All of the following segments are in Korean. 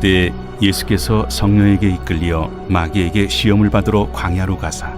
그때 예수께서 성령에게 이끌려 마귀에게 시험을 받으러 광야로 가사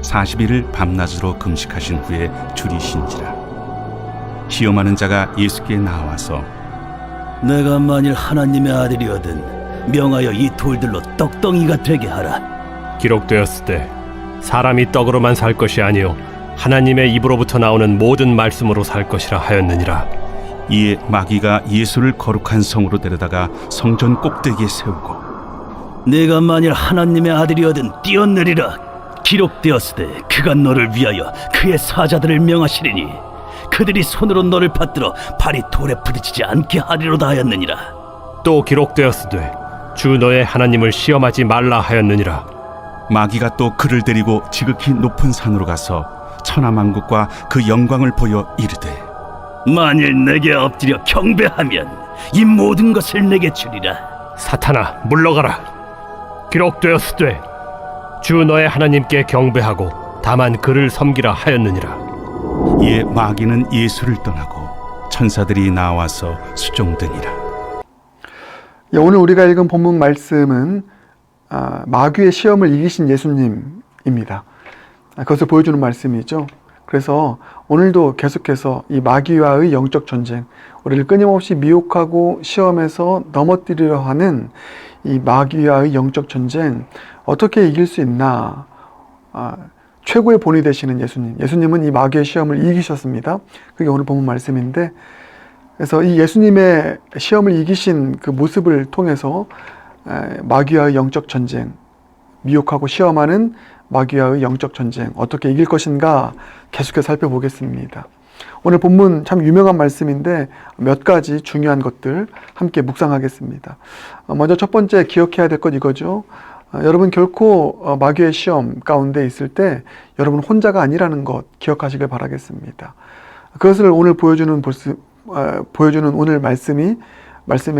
40일을 밤낮으로 금식하신 후에 줄이신지라. 시험하는 자가 예수께 나와서 내가 만일 하나님의 아들이거든 명하여 이 돌들로 떡덩이가 되게 하라. 기록되었으되 사람이 떡으로만 살 것이 아니요 하나님의 입으로부터 나오는 모든 말씀으로 살 것이라 하였느니라. 이에 마귀가 예수를 거룩한 성으로 데려다가 성전 꼭대기에 세우고 내가 만일 하나님의 아들이거든 뛰어내리라. 기록되었으되 그가 너를 위하여 그의 사자들을 명하시리니 그들이 손으로 너를 받들어 발이 돌에 부딪히지 않게 하리로다 하였느니라. 또 기록되었으되 주 너의 하나님을 시험하지 말라 하였느니라. 마귀가 또 그를 데리고 지극히 높은 산으로 가서 천하만국과 그 영광을 보여 이르되 만일 내게 엎드려 경배하면 이 모든 것을 내게 주리라. 사탄아 물러가라. 기록되었으되 주 너의 하나님께 경배하고 다만 그를 섬기라 하였느니라. 이에 마귀는 예수를 떠나고 천사들이 나와서 수종드니라. 오늘 우리가 읽은 본문 말씀은 마귀의 시험을 이기신 예수님입니다. 그것을 보여주는 말씀이죠. 그래서 오늘도 계속해서 이 마귀와의 영적 전쟁, 우리를 끊임없이 미혹하고 시험에서 넘어뜨리려 하는 이 마귀와의 영적 전쟁 어떻게 이길 수 있나. 최고의 본이 되시는 예수님은 이 마귀의 시험을 이기셨습니다. 그게 오늘 본문 말씀인데, 그래서 이 예수님의 시험을 이기신 그 모습을 통해서 마귀와의 영적 전쟁, 미혹하고 시험하는 마귀와의 영적 전쟁 어떻게 이길 것인가 계속해서 살펴보겠습니다. 오늘 본문 참 유명한 말씀인데 몇 가지 중요한 것들 함께 묵상하겠습니다. 먼저 첫 번째 기억해야 될 것 이거죠. 여러분 결코 마귀의 시험 가운데 있을 때 여러분 혼자가 아니라는 것 기억하시길 바라겠습니다. 그것을 오늘 보여주는 오늘 말씀의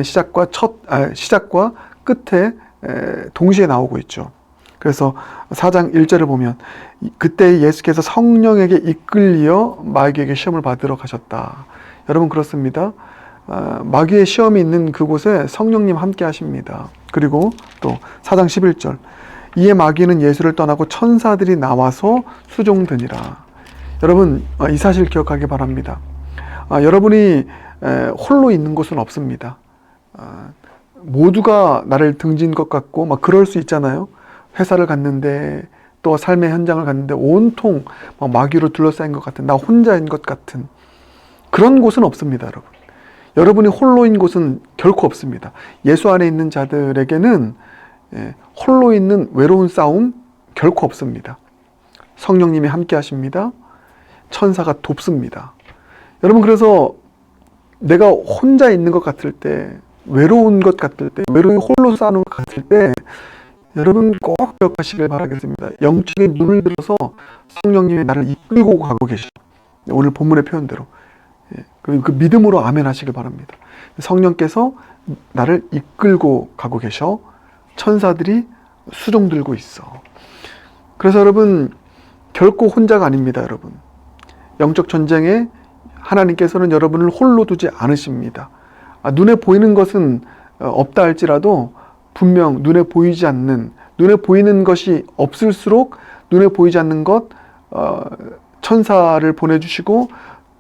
시작과 끝에 동시에 나오고 있죠. 그래서 4장 1절을 보면 그때 예수께서 성령에게 이끌려 마귀에게 시험을 받으러 가셨다. 여러분 그렇습니다. 마귀의 시험이 있는 그곳에 성령님 함께 하십니다. 그리고 또 4장 11절 이에 마귀는 예수를 떠나고 천사들이 나와서 수종드니라. 여러분 이 사실 기억하기 바랍니다. 여러분이 홀로 있는 곳은 없습니다. 모두가 나를 등진 것 같고 막 그럴 수 있잖아요. 회사를 갔는데 또 삶의 현장을 갔는데 온통 막 마귀로 둘러싸인 것 같은, 나 혼자인 것 같은 그런 곳은 없습니다. 여러분이 홀로인 곳은 결코 없습니다. 예수 안에 있는 자들에게는 홀로 있는 외로운 싸움 결코 없습니다. 성령님이 함께 하십니다. 천사가 돕습니다. 여러분 그래서 내가 혼자 있는 것 같을 때, 외로운 것 같을 때, 외로이 홀로 싸우는 것 같을 때 여러분 꼭 기억하시길 바라겠습니다. 영적인 눈을 들어서 성령님이 나를 이끌고 가고 계시죠. 오늘 본문의 표현대로 그 믿음으로 아멘 하시길 바랍니다. 성령께서 나를 이끌고 가고 계셔. 천사들이 수종 들고 있어. 그래서 여러분 결코 혼자가 아닙니다. 여러분 영적 전쟁에 하나님께서는 여러분을 홀로 두지 않으십니다. 눈에 보이는 것은 없다 할지라도 분명 눈에 보이지 않는, 눈에 보이는 것이 없을수록 눈에 보이지 않는 것 천사를 보내주시고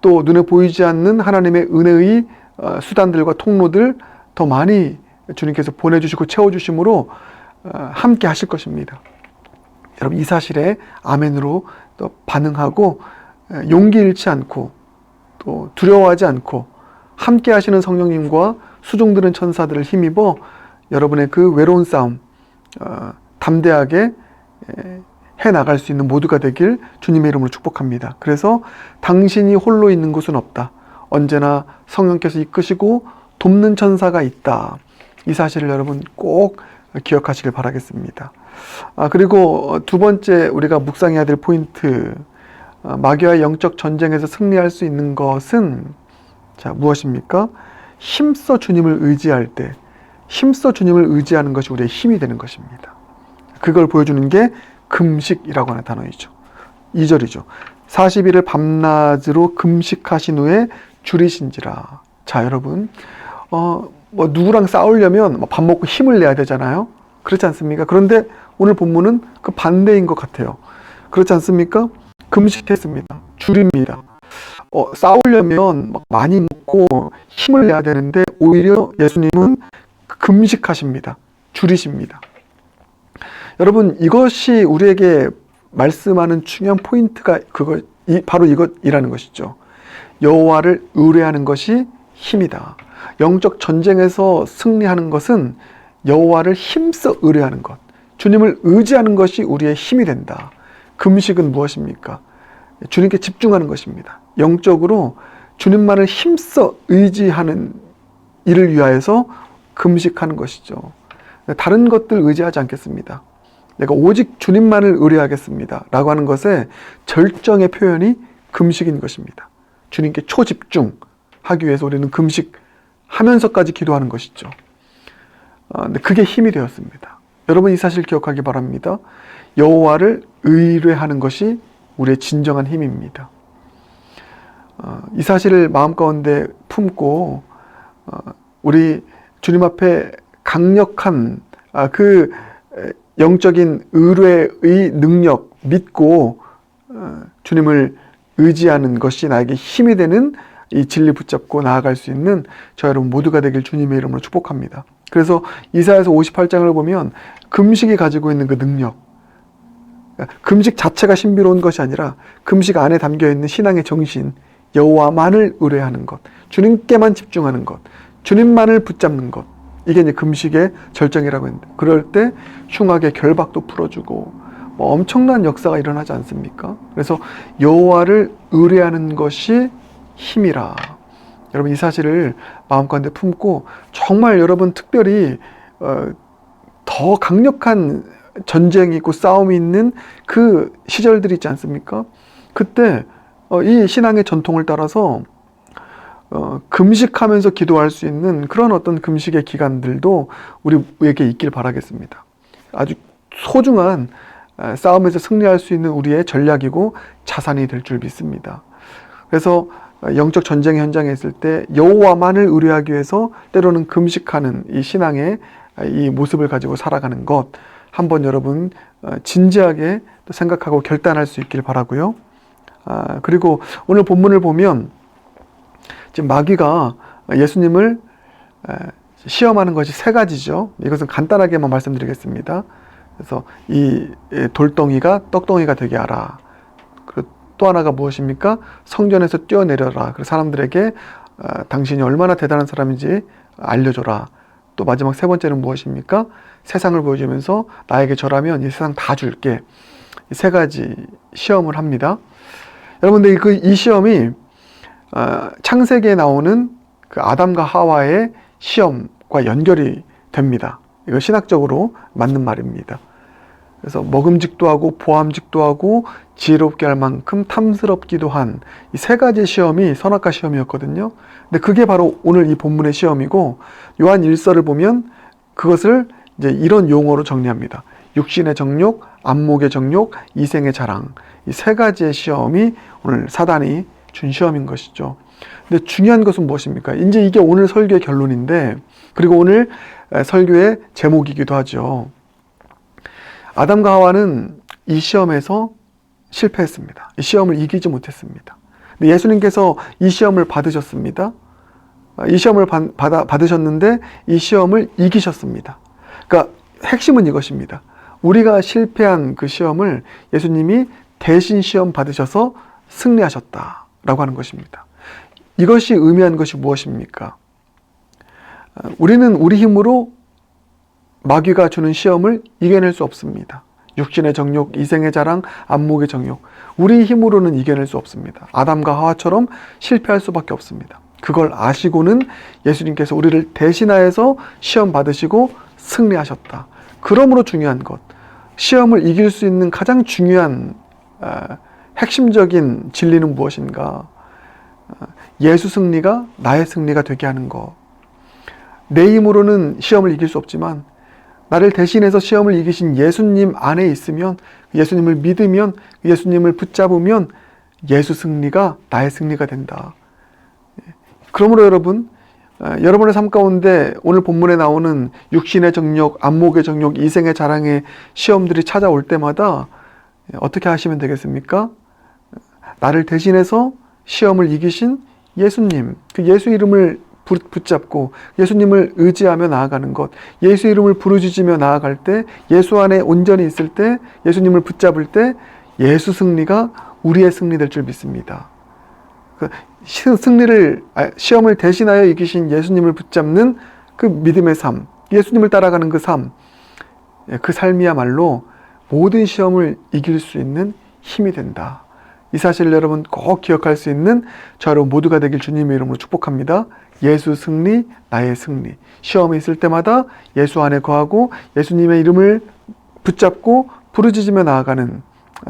또 눈에 보이지 않는 하나님의 은혜의 수단들과 통로들 더 많이 주님께서 보내주시고 채워주심으로 함께 하실 것입니다. 여러분 이 사실에 아멘으로 또 반응하고 용기 잃지 않고 또 두려워하지 않고 함께 하시는 성령님과 수종드는 천사들을 힘입어 여러분의 그 외로운 싸움 담대하게 해나갈 수 있는 모두가 되길 주님의 이름으로 축복합니다. 그래서 당신이 홀로 있는 곳은 없다. 언제나 성령께서 이끄시고 돕는 천사가 있다. 이 사실을 여러분 꼭 기억하시길 바라겠습니다. 그리고 두 번째 우리가 묵상해야 될 포인트, 마귀와의 영적 전쟁에서 승리할 수 있는 것은 무엇입니까? 힘써 주님을 의지할 때, 힘써 주님을 의지하는 것이 우리의 힘이 되는 것입니다. 그걸 보여주는 게 금식이라고 하는 단어이죠. 2절이죠. 40일을 밤낮으로 금식하신 후에 줄이신지라. 자, 여러분 뭐 누구랑 싸우려면 밥 먹고 힘을 내야 되잖아요. 그렇지 않습니까? 그런데 오늘 본문은 그 반대인 것 같아요. 그렇지 않습니까? 금식했습니다. 줄입니다. 싸우려면 막 많이 먹고 힘을 내야 되는데 오히려 예수님은 금식하십니다. 줄이십니다. 여러분, 이것이 우리에게 말씀하는 중요한 포인트가 바로 이것이라는 것이죠. 여호와를 의뢰하는 것이 힘이다. 영적 전쟁에서 승리하는 것은 여호와를 힘써 의뢰하는 것, 주님을 의지하는 것이 우리의 힘이 된다. 금식은 무엇입니까? 주님께 집중하는 것입니다. 영적으로 주님만을 힘써 의지하는 일을 위하여서 금식하는 것이죠. 다른 것들 의지하지 않겠습니다. 내가 오직 주님만을 의뢰하겠습니다 라고 하는 것의 절정의 표현이 금식인 것입니다. 주님께 초집중하기 위해서 우리는 금식하면서까지 기도하는 것이죠. 근데 그게 힘이 되었습니다. 여러분, 이 사실 기억하기 바랍니다. 여호와를 의뢰하는 것이 우리의 진정한 힘입니다. 이 사실을 마음 가운데 품고 우리 주님 앞에 강력한 그 영적인 의뢰의 능력 믿고 주님을 의지하는 것이 나에게 힘이 되는 이 진리 붙잡고 나아갈 수 있는 저 여러분 모두가 되길 주님의 이름으로 축복합니다. 그래서 이사야서 58장을 보면 금식이 가지고 있는 그 능력, 금식 자체가 신비로운 것이 아니라 금식 안에 담겨있는 신앙의 정신, 여호와만을 의뢰하는 것, 주님께만 집중하는 것, 주님만을 붙잡는 것, 이게 이제 금식의 절정이라고 했는데, 그럴 때 흉악의 결박도 풀어주고 뭐 엄청난 역사가 일어나지 않습니까? 그래서 여호와를 의뢰하는 것이 힘이라. 여러분, 이 사실을 마음 가운데 품고 정말 여러분 특별히 더 강력한 전쟁이 있고 싸움이 있는 그 시절들이 있지 않습니까? 그때 이 신앙의 전통을 따라서 금식하면서 기도할 수 있는 그런 어떤 금식의 기간들도 우리에게 있길 바라겠습니다. 아주 소중한 싸움에서 승리할 수 있는 우리의 전략이고 자산이 될 줄 믿습니다. 그래서 영적 전쟁의 현장에 있을 때 여호와만을 의뢰하기 위해서 때로는 금식하는 이 신앙의 이 모습을 가지고 살아가는 것, 한번 여러분 진지하게 생각하고 결단할 수 있길 바라고요. 그리고 오늘 본문을 보면 지금 마귀가 예수님을 시험하는 것이 세 가지죠. 이것은 간단하게만 말씀드리겠습니다. 그래서 이 돌덩이가 떡덩이가 되게 하라. 그리고 또 하나가 무엇입니까? 성전에서 뛰어내려라. 그리고 사람들에게 당신이 얼마나 대단한 사람인지 알려줘라. 또 마지막 세 번째는 무엇입니까? 세상을 보여주면서 나에게 절하면 이 세상 다 줄게. 이 세 가지 시험을 합니다. 여러분들, 이 시험이 창세기에 나오는 그 아담과 하와의 시험과 연결이 됩니다. 이거 신학적으로 맞는 말입니다. 그래서 먹음직도 하고 보암직도 하고 지혜롭게 할 만큼 탐스럽기도 한 이 세 가지 시험이 선악과 시험이었거든요. 근데 그게 바로 오늘 이 본문의 시험이고, 요한 1서를 보면 그것을 이제 이런 용어로 정리합니다. 육신의 정욕, 안목의 정욕, 이생의 자랑. 이 세 가지의 시험이 오늘 사단이 준 시험인 것이죠. 근데 중요한 것은 무엇입니까? 이제 이게 오늘 설교의 결론인데, 그리고 오늘 설교의 제목이기도 하죠. 아담과 하와는 이 시험에서 실패했습니다. 이 시험을 이기지 못했습니다. 근데 예수님께서 이 시험을 받으셨습니다. 이 시험을 받으셨는데 이 시험을 이기셨습니다. 그러니까 핵심은 이것입니다. 우리가 실패한 그 시험을 예수님이 대신 시험 받으셔서 승리하셨다라고 하는 것입니다. 이것이 의미하는 것이 무엇입니까? 우리는 우리 힘으로 마귀가 주는 시험을 이겨낼 수 없습니다. 육신의 정욕, 이생의 자랑, 안목의 정욕, 우리 힘으로는 이겨낼 수 없습니다. 아담과 하와처럼 실패할 수밖에 없습니다. 그걸 아시고는 예수님께서 우리를 대신하여서 시험 받으시고 승리하셨다. 그러므로 중요한 것, 시험을 이길 수 있는 가장 중요한 핵심적인 진리는 무엇인가? 예수 승리가 나의 승리가 되게 하는 것. 내 힘으로는 시험을 이길 수 없지만 나를 대신해서 시험을 이기신 예수님 안에 있으면, 예수님을 믿으면, 예수님을 붙잡으면 예수 승리가 나의 승리가 된다. 그러므로 여러분, 여러분의 삶 가운데 오늘 본문에 나오는 육신의 정욕, 안목의 정욕, 이생의 자랑의 시험들이 찾아올 때마다 어떻게 하시면 되겠습니까? 나를 대신해서 시험을 이기신 예수님, 그 예수 이름을 붙잡고 예수님을 의지하며 나아가는 것, 예수 이름을 부르짖으며 나아갈 때, 예수 안에 온전히 있을 때, 예수님을 붙잡을 때 예수 승리가 우리의 승리 될 줄 믿습니다. 시험을 대신하여 이기신 예수님을 붙잡는 그 믿음의 삶, 예수님을 따라가는 그 삶, 그 삶이야말로 모든 시험을 이길 수 있는 힘이 된다. 이 사실을 여러분 꼭 기억할 수 있는 저 여러분 모두가 되길 주님의 이름으로 축복합니다. 예수 승리, 나의 승리. 시험이 있을 때마다 예수 안에 거하고 예수님의 이름을 붙잡고 부르짖으며 나아가는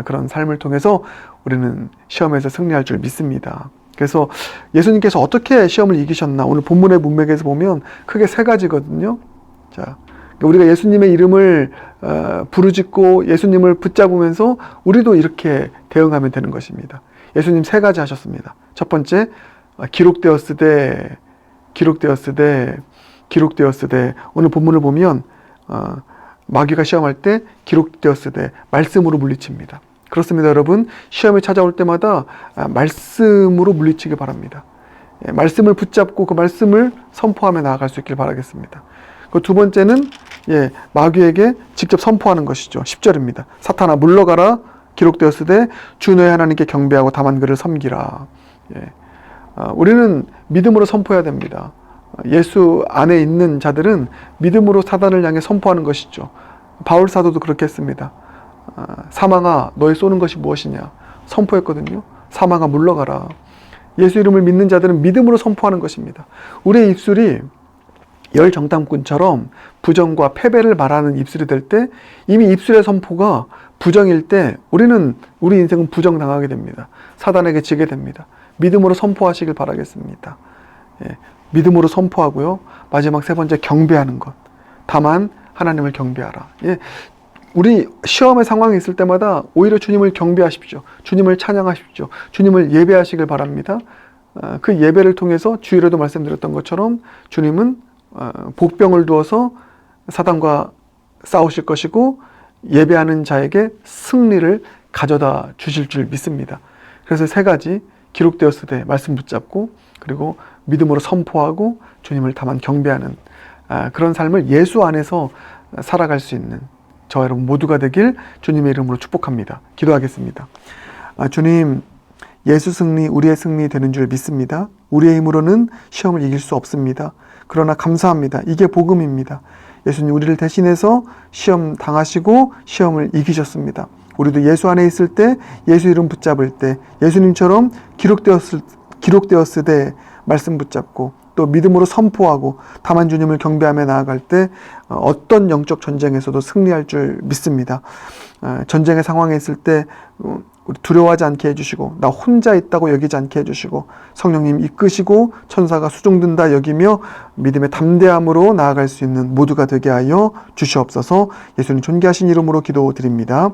그런 삶을 통해서 우리는 시험에서 승리할 줄 믿습니다. 그래서 예수님께서 어떻게 시험을 이기셨나, 오늘 본문의 문맥에서 보면 크게 세 가지거든요. 자, 우리가 예수님의 이름을 부르짖고 예수님을 붙잡으면서 우리도 이렇게 대응하면 되는 것입니다. 예수님 세 가지 하셨습니다. 첫 번째, 기록되었으되 오늘 본문을 보면 마귀가 시험할 때 기록되었으되 말씀으로 물리칩니다. 그렇습니다, 여러분. 시험이 찾아올 때마다 말씀으로 물리치기 바랍니다. 말씀을 붙잡고 그 말씀을 선포하며 나아갈 수 있길 바라겠습니다. 그 두 번째는 마귀에게 직접 선포하는 것이죠. 10절입니다. 사탄아 물러가라. 기록되었으되 주 너의 하나님께 경배하고 다만 그를 섬기라. 우리는 믿음으로 선포해야 됩니다. 예수 안에 있는 자들은 믿음으로 사단을 향해 선포하는 것이죠. 바울 사도도 그렇게 했습니다. 사망아 너의 쏘는 것이 무엇이냐 선포했거든요. 사망아 물러가라. 예수 이름을 믿는 자들은 믿음으로 선포하는 것입니다. 우리의 입술이 열 정탐꾼처럼 부정과 패배를 말하는 입술이 될 때, 이미 입술의 선포가 부정일 때 우리 인생은 부정당하게 됩니다. 사단에게 지게 됩니다. 믿음으로 선포하시길 바라겠습니다. 믿음으로 선포하고요. 마지막 세 번째, 경배하는 것. 다만 하나님을 경배하라. 우리 시험의 상황이 있을 때마다 오히려 주님을 경배하십시오. 주님을 찬양하십시오. 주님을 예배하시길 바랍니다. 그 예배를 통해서 주일에도 말씀드렸던 것처럼 주님은 복병을 두어서 사단과 싸우실 것이고 예배하는 자에게 승리를 가져다 주실 줄 믿습니다. 그래서 세 가지, 기록되었을 때 말씀 붙잡고, 그리고 믿음으로 선포하고 주님을 다만 경배하는 그런 삶을 예수 안에서 살아갈 수 있는 저 여러분 모두가 되길 주님의 이름으로 축복합니다. 기도하겠습니다. 주님, 예수 승리, 우리의 승리 되는 줄 믿습니다. 우리의 힘으로는 시험을 이길 수 없습니다. 그러나 감사합니다. 이게 복음입니다. 예수님 우리를 대신해서 시험 당하시고 시험을 이기셨습니다. 우리도 예수 안에 있을 때, 예수 이름 붙잡을 때 예수님처럼 기록되었을 때 말씀 붙잡고 또 믿음으로 선포하고 다만 주님을 경배하며 나아갈 때 어떤 영적 전쟁에서도 승리할 줄 믿습니다. 전쟁의 상황에 있을 때 우리 두려워하지 않게 해주시고 나 혼자 있다고 여기지 않게 해주시고 성령님 이끄시고 천사가 수종든다 여기며 믿음의 담대함으로 나아갈 수 있는 모두가 되게 하여 주시옵소서. 예수님 존귀하신 이름으로 기도드립니다.